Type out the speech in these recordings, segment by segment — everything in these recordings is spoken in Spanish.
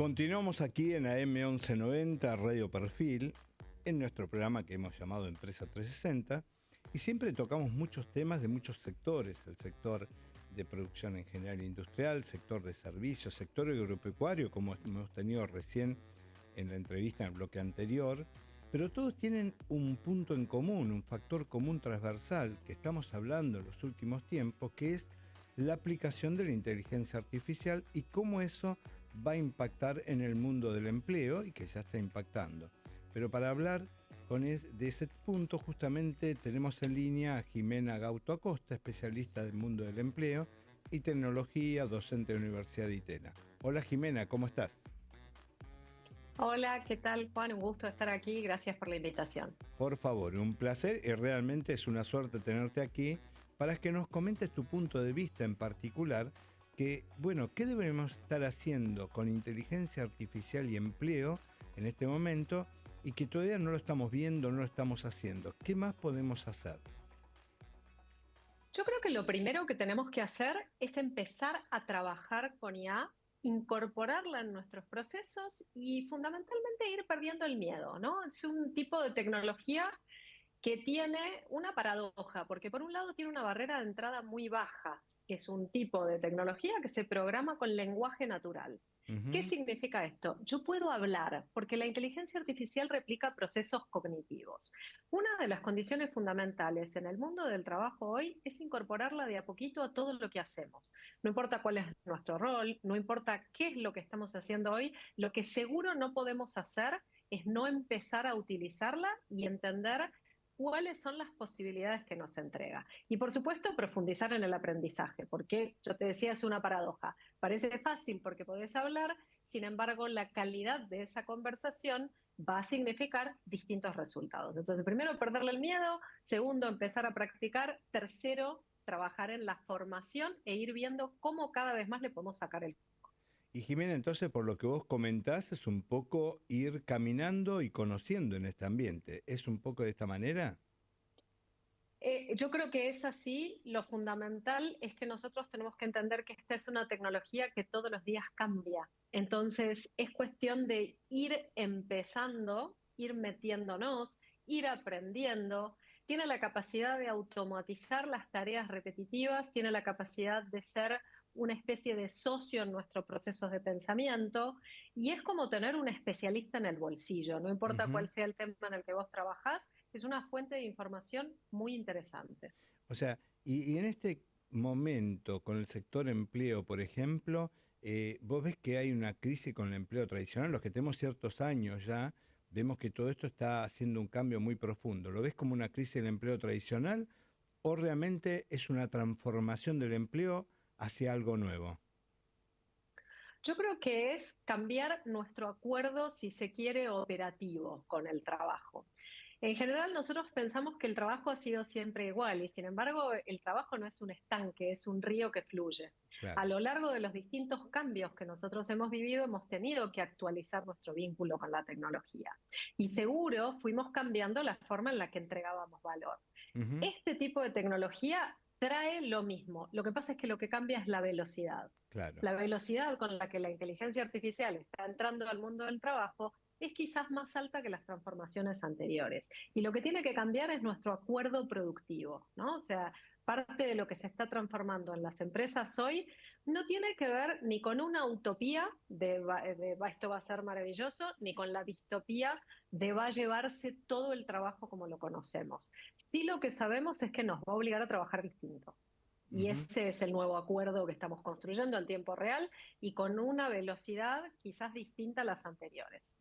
Continuamos aquí en AM 1190 Radio Perfil, en nuestro programa que hemos llamado Empresa 360, y siempre tocamos muchos temas de muchos sectores: el sector de producción en general industrial, sector de servicios, sector agropecuario, como hemos tenido recién en la entrevista en el bloque anterior, pero todos tienen un punto en común, un factor común transversal que estamos hablando en los últimos tiempos, que es la aplicación de la inteligencia artificial y cómo eso va a impactar en el mundo del empleo y que ya está impactando. Pero para hablar de ese punto, justamente tenemos en línea a Jimena Gauto Acosta, especialista del mundo del empleo y tecnología, docente de la Universidad de Itela. Hola Jimena, ¿cómo estás? Hola, ¿qué tal, Juan? Un gusto estar aquí. Gracias por la invitación. Por favor, un placer y realmente es una suerte tenerte aquí para que nos comentes tu punto de vista en particular. ¿Qué debemos estar haciendo con inteligencia artificial y empleo en este momento y que todavía no lo estamos viendo, no lo estamos haciendo? ¿Qué más podemos hacer? Yo creo que lo primero que tenemos que hacer es empezar a trabajar con IA, incorporarla en nuestros procesos y fundamentalmente ir perdiendo el miedo, ¿no? Es un tipo de tecnología que tiene una paradoja, porque por un lado tiene una barrera de entrada muy baja, que es un tipo de tecnología que se programa con lenguaje natural. ¿Qué Ujú. significa esto? Yo puedo hablar, porque la inteligencia artificial replica procesos cognitivos. Una de las condiciones fundamentales en el mundo del trabajo hoy es incorporarla de a poquito a todo lo que hacemos. No importa cuál es nuestro rol, no importa qué es lo que estamos haciendo hoy, lo que seguro no podemos hacer es no empezar a utilizarla y entender cuáles son las posibilidades que nos entrega. Y por supuesto, profundizar en el aprendizaje, porque yo te decía, es una paradoja. Parece fácil porque podés hablar, sin embargo, la calidad de esa conversación va a significar distintos resultados. Entonces, primero, perderle el miedo; segundo, empezar a practicar; tercero, trabajar en la formación e ir viendo cómo cada vez más le podemos sacar el... Y Jimena, entonces, por lo que vos comentás, es un poco ir caminando y conociendo en este ambiente. ¿Es un poco de esta manera? Yo creo que es así. Lo fundamental es que nosotros tenemos que entender que esta es una tecnología que todos los días cambia. Entonces, es cuestión de ir empezando, ir metiéndonos, ir aprendiendo. Tiene la capacidad de automatizar las tareas repetitivas, tiene la capacidad de ser una especie de socio en nuestros procesos de pensamiento, y es como tener un especialista en el bolsillo. No importa cuál Ujú. sea el tema en el que vos trabajás, es una fuente de información muy interesante. O sea, y en este momento, con el sector empleo, por ejemplo, vos ves que hay una crisis con el empleo tradicional. Los que tenemos ciertos años ya, vemos que todo esto está haciendo un cambio muy profundo. ¿Lo ves como una crisis del empleo tradicional o realmente es una transformación del empleo hacia algo nuevo? Yo creo que es cambiar nuestro acuerdo, si se quiere, operativo con el trabajo. En general, nosotros pensamos que el trabajo ha sido siempre igual y, sin embargo, el trabajo no es un estanque, es un río que fluye. A Claro. lo largo de los distintos cambios que nosotros hemos vivido, hemos tenido que actualizar nuestro vínculo con la tecnología. Y seguro fuimos cambiando la forma en la que entregábamos valor. Ujú. Este tipo de tecnología trae lo mismo. Lo que pasa es que lo que cambia es la velocidad. Claro. La velocidad con la que la inteligencia artificial está entrando al mundo del trabajo es quizás más alta que las transformaciones anteriores. Y lo que tiene que cambiar es nuestro acuerdo productivo, ¿no? O sea, parte de lo que se está transformando en las empresas hoy no tiene que ver ni con una utopía esto va a ser maravilloso, ni con la distopía de va a llevarse todo el trabajo como lo conocemos. Sí, lo que sabemos es que nos va a obligar a trabajar distinto. Y Ujú. ese es el nuevo acuerdo que estamos construyendo en tiempo real y con una velocidad quizás distinta a las anteriores.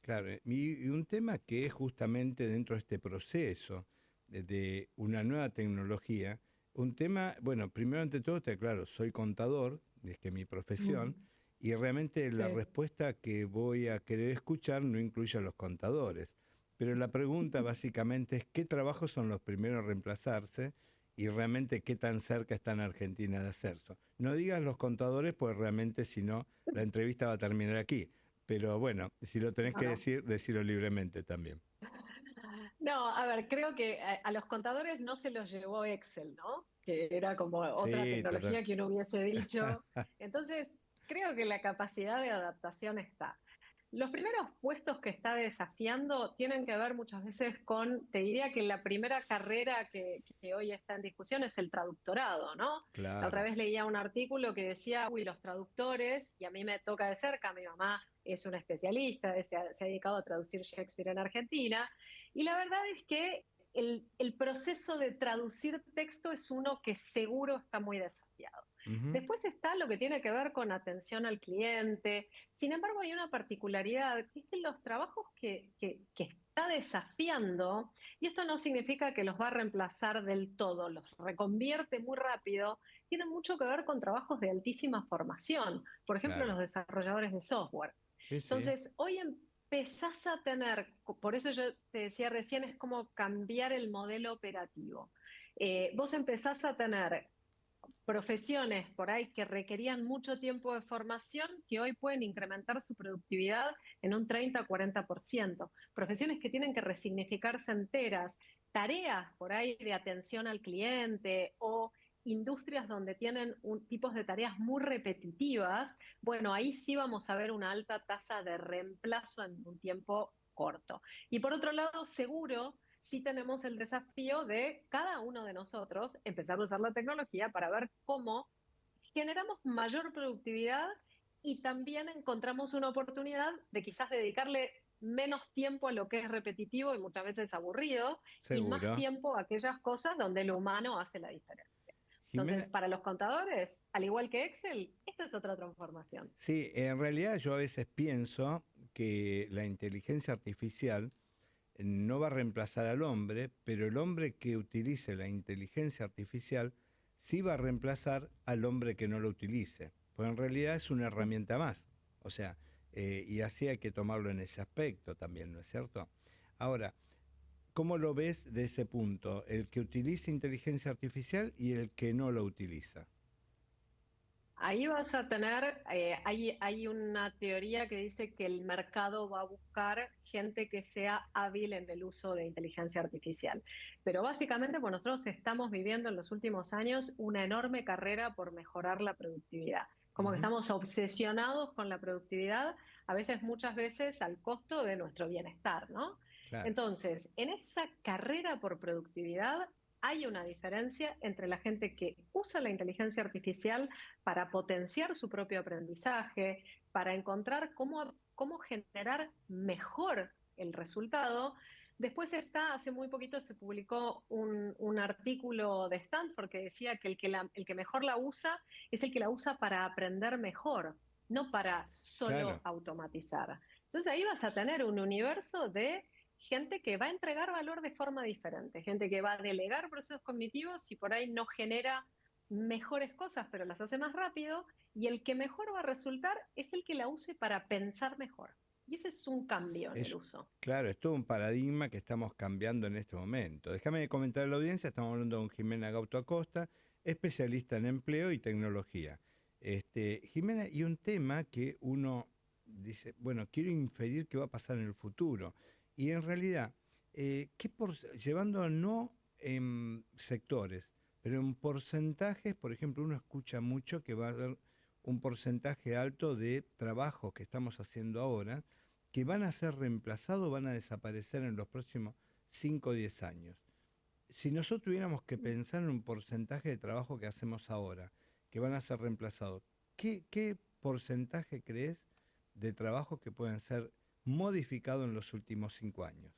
Claro, y un tema que es justamente dentro de este proceso de una nueva tecnología, un tema, bueno, primero ante todo, te aclaro, soy contador, es que mi profesión, Mm, y realmente la sí. respuesta que voy a querer escuchar no incluye a los contadores. Pero la pregunta básicamente es qué trabajos son los primeros a reemplazarse y realmente qué tan cerca está en Argentina de hacerse. No digas los contadores, pues realmente si no, la entrevista va a terminar aquí. Pero bueno, si lo tenés No, que no. decir, decirlo libremente también. No, a ver, creo que a los contadores no se los llevó Excel, ¿no? Que era como otra Sí, total. tecnología que uno hubiese dicho. Entonces, Creo que la capacidad de adaptación está. Los primeros puestos que está desafiando tienen que ver muchas veces con, te diría que la primera carrera que hoy está en discusión es el traductorado, ¿no? La otra Claro. vez leía un artículo que decía, uy, los traductores, y a mí me toca de cerca, mi mamá es una especialista, se ha dedicado a traducir Shakespeare en Argentina, y la verdad es que el proceso de traducir texto es uno que seguro está muy desafiado. Ujú. Después está lo que tiene que ver con atención al cliente. Sin embargo, hay una particularidad, que es que los trabajos que está desafiando, y esto no significa que los va a reemplazar del todo, los reconvierte muy rápido, tienen mucho que ver con trabajos de altísima formación, por ejemplo, Claro. los desarrolladores de software. Sí, sí. Entonces, hoy empezás a tener, por eso yo te decía recién, es como cambiar el modelo operativo. Vos empezás a tener profesiones por ahí que requerían mucho tiempo de formación que hoy pueden incrementar su productividad en un 30-40%. Profesiones que tienen que resignificarse enteras, tareas por ahí de atención al cliente o industrias donde tienen tipos de tareas muy repetitivas, bueno, ahí sí vamos a ver una alta tasa de reemplazo en un tiempo corto. Y por otro lado, seguro sí tenemos el desafío de cada uno de nosotros empezar a usar la tecnología para ver cómo generamos mayor productividad y también encontramos una oportunidad de quizás dedicarle menos tiempo a lo que es repetitivo y muchas veces aburrido y más Seguro. tiempo a aquellas cosas donde el humano hace la diferencia. Jimena, Entonces, para los contadores, al igual que Excel, esta es otra transformación. sí, en realidad yo a veces pienso que la inteligencia artificial no va a reemplazar al hombre, pero el hombre que utilice la inteligencia artificial sí va a reemplazar al hombre que no lo utilice, pues en realidad es una herramienta más, o sea, y así hay que tomarlo en ese aspecto también, ¿no es cierto? Ahora, ¿cómo lo ves de ese punto? El que utiliza inteligencia artificial y el que no lo utiliza. Ahí vas a tener, hay una teoría que dice que el mercado va a buscar gente que sea hábil en el uso de inteligencia artificial. Pero básicamente, pues nosotros estamos viviendo en los últimos años una enorme carrera por mejorar la productividad. Como que Ujú. estamos obsesionados con la productividad, a veces, muchas veces, al costo de nuestro bienestar, ¿no? Claro. Entonces, en esa carrera por productividad, hay una diferencia entre la gente que usa la inteligencia artificial para potenciar su propio aprendizaje, para encontrar cómo generar mejor el resultado. Después está, hace muy poquito se publicó un artículo de Stanford que decía que el que mejor la usa es el que la usa para aprender mejor, no para solo Claro. automatizar. Entonces ahí vas a tener un universo de gente que va a entregar valor de forma diferente, gente que va a delegar procesos cognitivos y por ahí no genera mejores cosas, pero las hace más rápido, y el que mejor va a resultar es el que la use para pensar mejor. Y ese es un cambio en el Es, uso. claro, es todo un paradigma que estamos cambiando en este momento. Déjame comentar a la audiencia, estamos hablando con Jimena Gauto Acosta, especialista en empleo y tecnología. Jimena, y un tema que uno dice, bueno, quiero inferir qué va a pasar en el futuro. Y en realidad, llevando no en sectores, pero en porcentajes, por ejemplo, uno escucha mucho que va a haber un porcentaje alto de trabajos que estamos haciendo ahora que van a ser reemplazados, van a desaparecer en los próximos 5 o 10 años. Si nosotros tuviéramos que pensar en un porcentaje de trabajo que hacemos ahora, que van a ser reemplazados, ¿qué porcentaje crees de trabajos que pueden ser modificados en los últimos 5 años?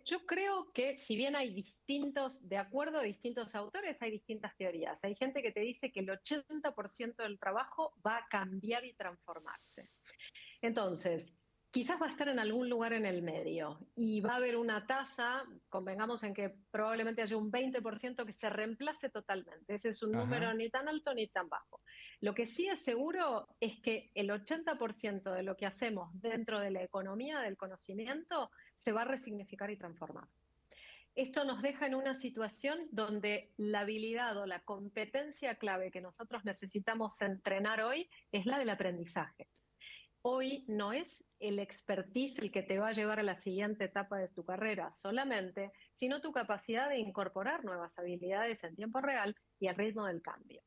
Yo creo que si bien hay distintos, de acuerdo a distintos autores, hay distintas teorías. Hay gente que te dice que el 80% del trabajo va a cambiar y transformarse. Entonces, quizás va a estar en algún lugar en el medio y va a haber una tasa, convengamos en que probablemente haya un 20% que se reemplace totalmente. Ese es un número Ajá. ni tan alto ni tan bajo. Lo que sí es seguro es que el 80% de lo que hacemos dentro de la economía del conocimiento se va a resignificar y transformar. Esto nos deja en una situación donde la habilidad o la competencia clave que nosotros necesitamos entrenar hoy es la del aprendizaje. Hoy no es el expertise el que te va a llevar a la siguiente etapa de tu carrera solamente, sino tu capacidad de incorporar nuevas habilidades en tiempo real y al ritmo del cambio.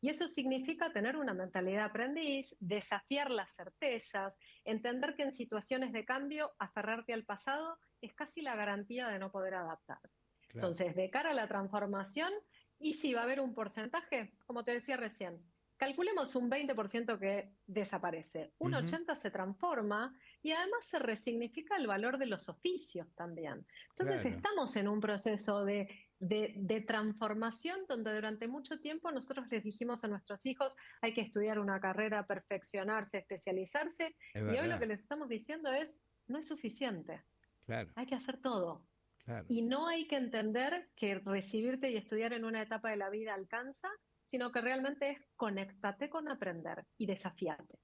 Y eso significa tener una mentalidad de aprendiz, desafiar las certezas, entender que en situaciones de cambio, aferrarte al pasado es casi la garantía de no poder adaptar. Claro. Entonces, de cara a la transformación, y si va a haber un porcentaje, como te decía recién, calculemos un 20% que desaparece, un Ujú, 80% se transforma y además se resignifica el valor de los oficios también. Entonces claro. estamos en un proceso de transformación donde durante mucho tiempo nosotros les dijimos a nuestros hijos hay que estudiar una carrera, perfeccionarse, especializarse, Es y hoy lo que verdad. les estamos diciendo es no es suficiente, Claro, hay que hacer todo. claro. Y no hay que entender que recibirte y estudiar en una etapa de la vida alcanza, sino que realmente es conéctate con aprender y desafíate.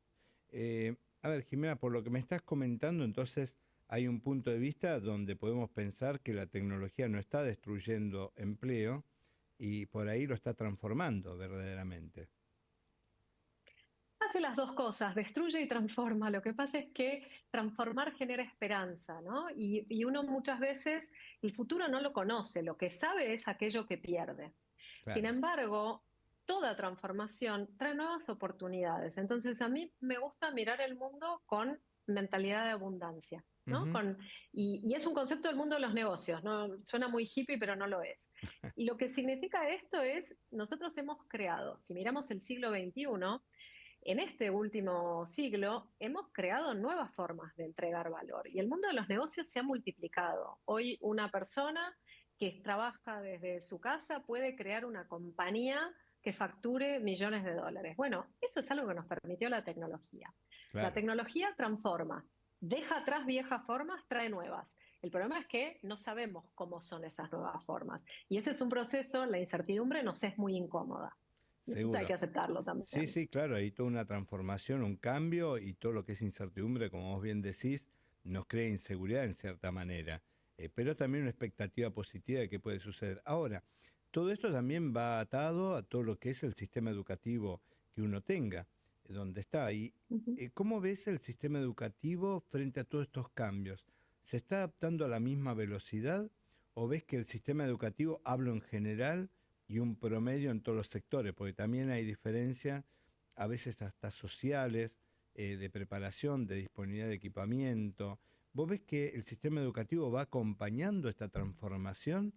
A ver, Jimena, por lo que me estás comentando, entonces hay un punto de vista donde podemos pensar que la tecnología no está destruyendo empleo y por ahí lo está transformando verdaderamente. Hace las dos cosas, destruye y transforma. Lo que pasa es que transformar genera esperanza, ¿no? Y uno muchas veces el futuro no lo conoce, lo que sabe es aquello que pierde. Sin Claro. embargo, toda transformación trae nuevas oportunidades. Entonces, a mí me gusta mirar el mundo con mentalidad de abundancia, ¿no? Ujú. Y es un concepto del mundo de los negocios, ¿no? Suena muy hippie, pero no lo es. Y lo que significa esto es, nosotros hemos creado, si miramos el siglo XXI, en este último siglo hemos creado nuevas formas de entregar valor y el mundo de los negocios se ha multiplicado. Hoy una persona que trabaja desde su casa puede crear una compañía que facture millones de dólares. Bueno, eso es algo que nos permitió la tecnología. La Claro. tecnología transforma, deja atrás viejas formas, trae nuevas. El problema es que no sabemos cómo son esas nuevas formas. Y ese es un proceso, la incertidumbre nos es muy incómoda. Y esto hay que Seguro. aceptarlo Sí, también. sí, claro, hay toda una transformación, un cambio y todo lo que es incertidumbre, como vos bien decís, nos crea inseguridad en cierta manera, pero también una expectativa positiva de qué puede suceder. Ahora, todo esto también va atado a todo lo que es el sistema educativo que uno tenga, donde está. ¿Y Ujú. cómo ves el sistema educativo frente a todos estos cambios? ¿Se está adaptando a la misma velocidad o ves que el sistema educativo, hablo en general, y un promedio en todos los sectores, porque también hay diferencias, a veces hasta sociales, de preparación, de disponibilidad de equipamiento? ¿Vos ves que el sistema educativo va acompañando esta transformación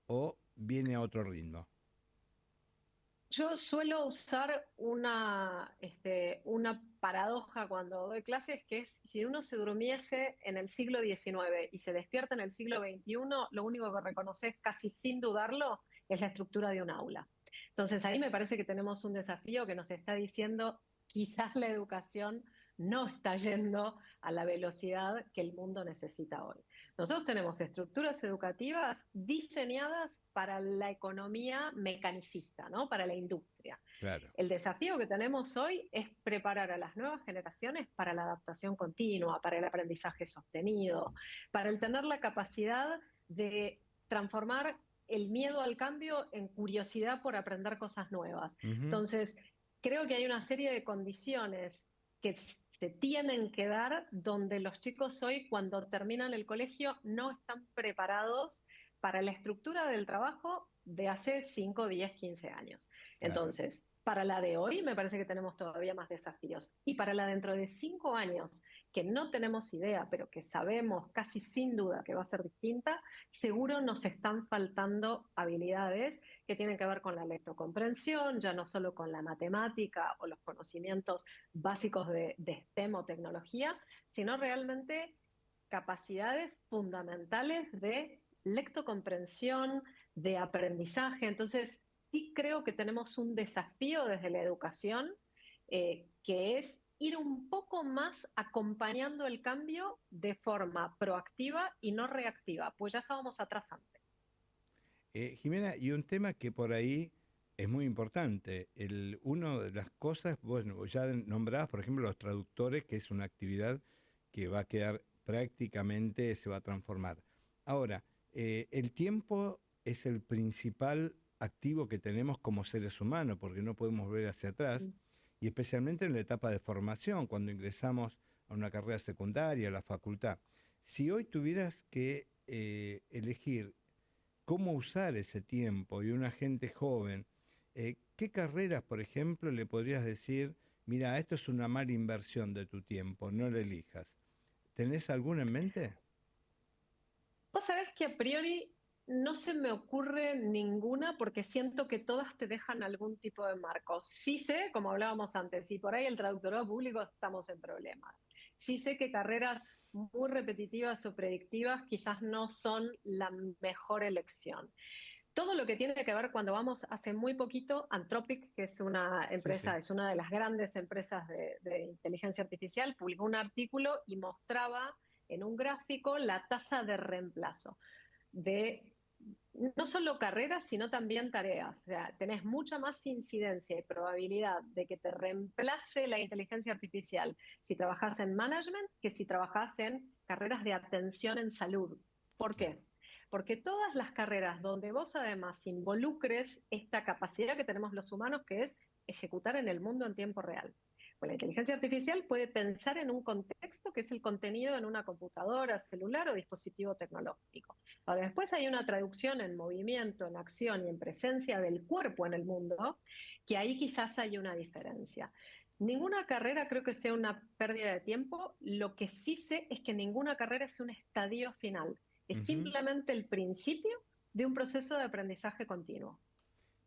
o viene a otro ritmo? Yo suelo usar una paradoja cuando doy clases, que es si uno se durmiese en el siglo XIX y se despierta en el siglo XXI, lo único que reconoces casi sin dudarlo es la estructura de un aula. Entonces ahí me parece que tenemos un desafío que nos está diciendo quizás la educación no está yendo a la velocidad que el mundo necesita hoy. Nosotros tenemos estructuras educativas diseñadas para la economía mecanicista, ¿no? Para la industria. Claro, El desafío que tenemos hoy es preparar a las nuevas generaciones para la adaptación continua, para el aprendizaje sostenido, para el tener la capacidad de transformar el miedo al cambio en curiosidad por aprender cosas nuevas. ujú, Entonces, creo que hay una serie de condiciones que se tienen que dar donde los chicos hoy, cuando terminan el colegio, no están preparados para la estructura del trabajo de hace 5, 10, 15 años. claro. Entonces, para la de hoy me parece que tenemos todavía más desafíos. Y para la dentro de 5 años, que no tenemos idea, pero que sabemos casi sin duda que va a ser distinta, seguro nos están faltando habilidades que tienen que ver con la lectocomprensión, ya no solo con la matemática o los conocimientos básicos de STEM o tecnología, sino realmente capacidades fundamentales de lectocomprensión, de aprendizaje. Entonces, sí creo que tenemos un desafío desde la educación, que es ir un poco más acompañando el cambio de forma proactiva y no reactiva, pues ya estábamos atrás antes. Jimena, y un tema que por ahí es muy importante, una de las cosas, bueno, ya nombrabas, por ejemplo, los traductores, que es una actividad que va a quedar prácticamente, se va a transformar. Ahora, el tiempo es el principal activo que tenemos como seres humanos, porque no podemos ver hacia atrás, y especialmente en la etapa de formación, cuando ingresamos a una carrera secundaria, a la facultad. Si hoy tuvieras que elegir cómo usar ese tiempo y una gente joven, qué carreras, por ejemplo, le podrías decir, mira, esto es una mala inversión de tu tiempo, no la elijas? ¿Tenés alguna en mente? Vos sabés que a priori no se me ocurre ninguna porque siento que todas te dejan algún tipo de marco. Sí sé, como hablábamos antes, si por ahí el traductorado público estamos en problemas. Sí sé que carreras muy repetitivas o predictivas quizás no son la mejor elección. Todo lo que tiene que ver cuando vamos hace muy poquito, Anthropic, que es una Sí, sí. empresa, es una de las grandes empresas de inteligencia artificial, publicó un artículo y mostraba en un gráfico la tasa de reemplazo de no solo carreras, sino también tareas. O sea, tenés mucha más incidencia y probabilidad de que te reemplace la inteligencia artificial si trabajas en management que si trabajas en carreras de atención en salud. ¿Por Claro. qué? Porque todas las carreras donde vos además involucres esta capacidad que tenemos los humanos, que es ejecutar en el mundo en tiempo real. Pues la inteligencia artificial puede pensar en un contexto que es el contenido en una computadora, celular o dispositivo tecnológico. Ahora, después hay una traducción en movimiento, en acción y en presencia del cuerpo en el mundo, que ahí quizás hay una diferencia. Ninguna carrera creo que sea una pérdida de tiempo. Lo que sí sé es que ninguna carrera es un estadio final. Es Ujú. simplemente el principio de un proceso de aprendizaje continuo.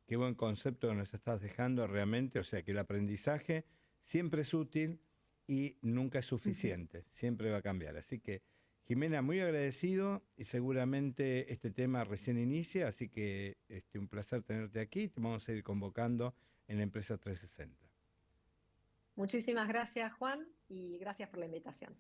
Qué buen concepto que nos estás dejando realmente, o sea que el aprendizaje siempre es útil y nunca es Ujú. suficiente, siempre va a cambiar. Así que, Jimena, muy agradecido y seguramente este tema recién inicia, así que un placer tenerte aquí. Te vamos a ir convocando en la empresa 360. Muchísimas gracias, Juan, y gracias por la invitación.